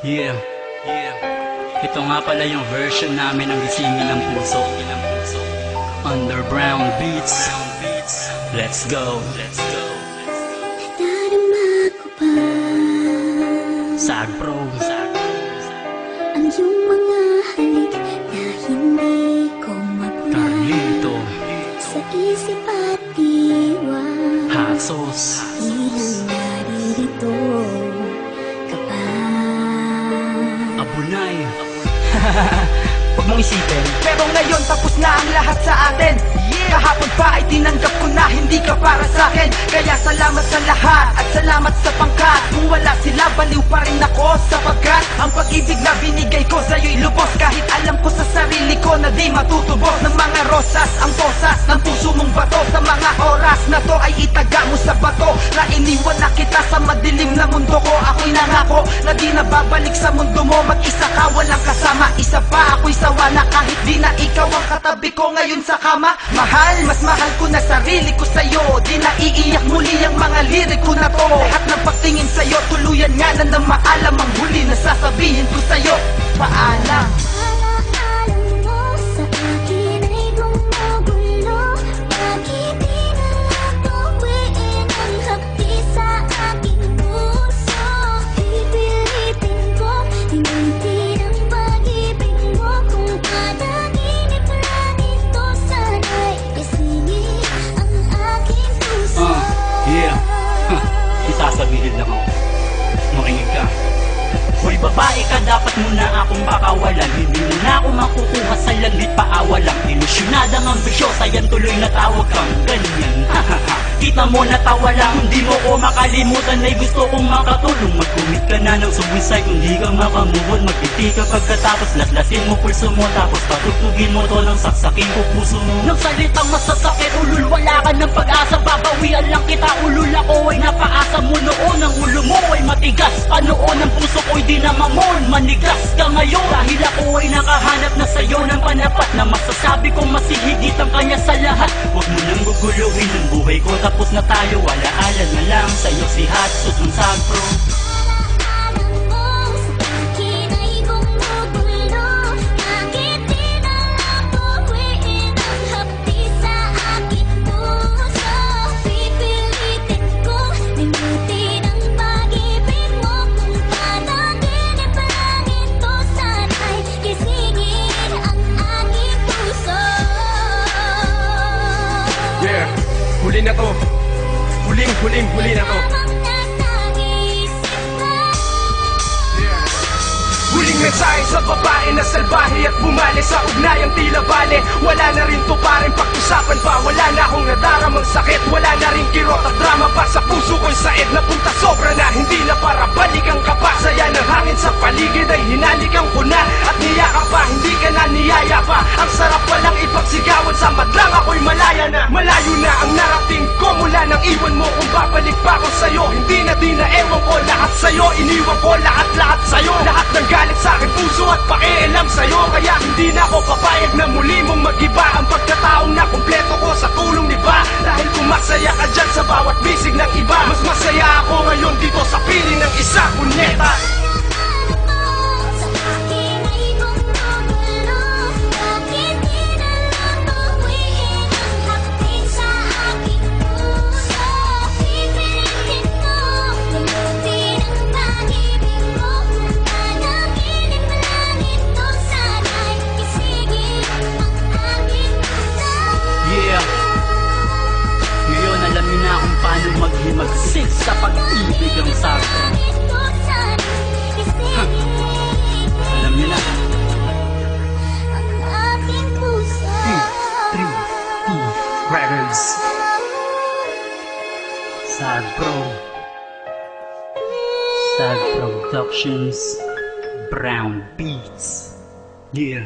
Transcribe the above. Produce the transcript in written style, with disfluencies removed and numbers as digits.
Yeah. Ito nga pala yung version namin ng Gisingin ng Puso. Underground Beats. Let's go. Nadarama ko pa Sag Pro. ang iyong mga halik na hindi ko mapuna Carlito. sa isip at diwa. Hot sauce. Ilang naririto ka pa. Abunay. Huwag mong isipin, pero ngayon tapos na ang lahat sa atin. Kahapon pa ay tinanggap ko na hindi ka para sa akin. Kaya salamat sa lahat at salamat sa pangkat. Kung wala sila, baliw pa rin ako. Sapagkat ang pag-ibig na binigay ko sa'yo'y lubos. Kahit alam ko sa sarili ko na di matutubos. Ng mga rosas, ang posas ng puso mong bato. Sa mga oras na to ay itaga mo sa bato. Na iniwan na kita sa madilim na mundo ko. Ako'y nangako na di na babalik sa mundo mo. Mag-isa ka, walang kasama. Isa pa ako'y sawa na kahit di na ikaw ang katabi ko ngayon sa kama. Mahal, mas mahal ko na sarili ko sa'yo. Di na iiyak muli ang mga lirik ko na to. Lahat ng pagtingin sa'yo, tuluyan nga na maalam. Ang huli na sasabihin ko sa'yo, paalam. Alam mo sa akin ay gumugulo. Bakit di na lang tuwiin ang hapdi sa aking puso? Pipilitin ko, hinutin ang pag-ibig mo. Kung panaginip lang ito, sana'y isingin ang aking puso. Yeah. Isasabihin lang ako. Makinig ka. Hoy babae ka, dapat mo na akong pakawalan. Hindi mo na ako makukuha sa langit, paawalang ilusyonada ng ambisyosa, yan tuloy na tawag kang ganyan. Kita mo natawa lang, hindi mo ko makalimutan. Ay gusto kong makatulong, mag-commit ka na ng suicide. Kung di ka makamubon, magpiti ka pagkatapos laslasin mo pulso mo. Tapos patutugin mo to ng saksakin ko puso mo. Nang salitang masasakit, ulul, wala ka ng pag-asa. Babawian lang kita, ulul, ako ay napaasa mo noon. Ang ulo mo ay matigas, panoon ang puso ko'y di na mamon. Manigas ka ngayon, dahil ako ay nakahanap na sa'yo ng panapat. Na masasabi kong masihigit ang kanya sa lahat. Huwag mo nang guguluhin ang buhay ko, tapos na tayo, wala-ala na lang sa'yo si Hatsuit ng Sag Pro. Alam mo sa akin ay gumugulo. Bakit di na lang tuwiin ang hapdi sa aking puso? Pipilitin ko, limutin ang pag-ibig mo. Kung panaginip lang ito, sana'y gisingin ang aking puso. Yeah, huli na to. Huling-huli na to. Habang nasa isip ko, Huling mensahe sa babae na salbahe at bumali sa ugnayang tila bale. Wala na rin to paring pag-usapan pa. Wala na akong nadaramang sakit. Wala na rin kirot at drama pa sa puso ko'y said. Napunta sobra na, hindi na para balikan ka pa. Saya ng hangin sa paligid ay hinalikan ko na. At niyaka pa, hindi ka na niyaya pa. Ang sarap walang ipagsigawan, sa madlang ako'y malaya na. Malayo na ang narating ko mula nang iwan mo. Kung babalik pa ako sa'yo, hindi na di na ewan ko. Lahat sa'yo, iniwan ko lahat sa'yo. Lahat ng galit sa aking puso at pakialam sa'yo. Kaya hindi na ako papayag na muli mong mag-iba. Ang pagkataong na kumpleto ko sa tulong ni ba. Dahil kung masaya ka dyan sa bawat bisig ng iba, mas masaya ako ngayon dito sa piling ng isa, kunyeta. sa akin ay gumugulo. Bakit di na lang tuwiin ang hapdi sa aking puso? Pipilitin ko, limutin ang pag-ibig mo. Kung panaginip lang ito, sana'y gisingin ang aking puso. Yeah. Ngayon alam niyo na kung paano maghimagsik sa pag-ibig ang Sag Pro. Ito sana'y gisingin Alam niyo na. ang aking puso. 3, 2, Records. Sag Pro. Sag Productions. Brown Beats. Yeah.